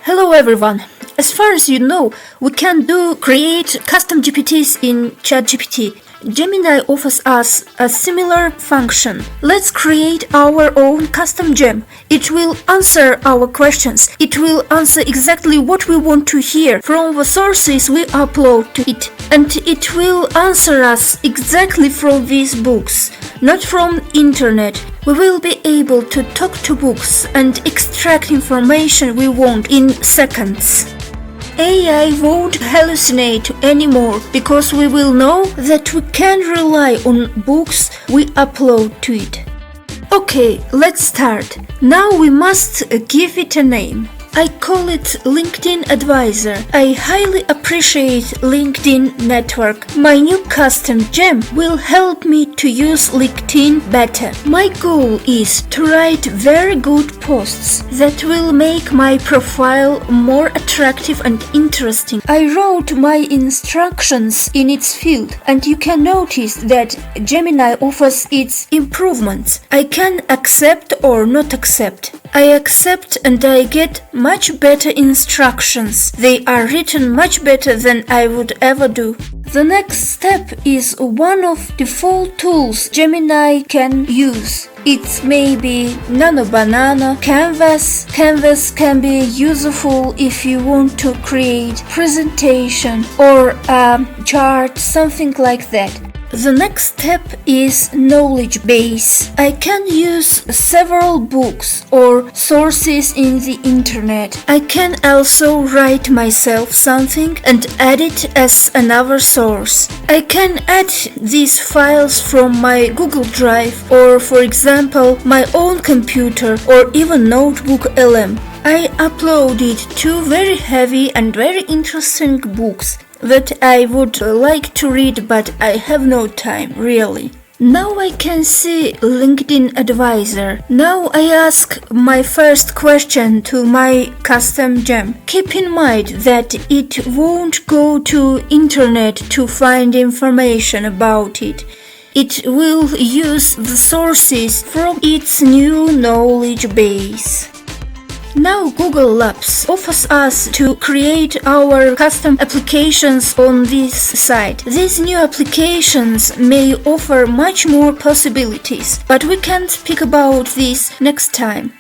Hello everyone. As far as you know, we can create custom GPTs in ChatGPT. Gemini offers us a similar function. Let's create our own custom gem. It will answer our questions. It will answer exactly what we want to hear from the sources we upload to it. And it will answer us exactly from these books, not from internet. We will be able to talk to books and extract information we want in seconds. AI won't hallucinate anymore because we will know that we can rely on books we upload to it. Okay, let's start. Now we must give it a name. I call it LinkedIn Advisor. I highly appreciate LinkedIn network. My new custom gem will help me to use LinkedIn better. My goal is to write very good posts that will make my profile more attractive and interesting. I wrote my instructions in its field, and you can notice that Gemini offers its improvements. I can accept or not accept. I accept and I get much better instructions. They are written much better than I would ever do. The next step is one of default tools Gemini can use. It may be Nano Banana, Canvas. Canvas can be useful if you want to create presentation or a chart, something like that. The next step is knowledge base. I can use several books or sources in the internet. I can also write myself something and add it as another source. I can add these files from my Google Drive or, for example, my own computer or even notebook LM. I uploaded 2 very heavy and very interesting books that I would like to read, but I have no time, really. Now I can see LinkedIn Advisor. Now I ask my first question to my custom gem. Keep in mind that it won't go to internet to find information about it. It will use the sources from its new knowledge base. Now Google Labs offers us to create our custom applications on this site. These new applications may offer much more possibilities, but we can speak about this next time.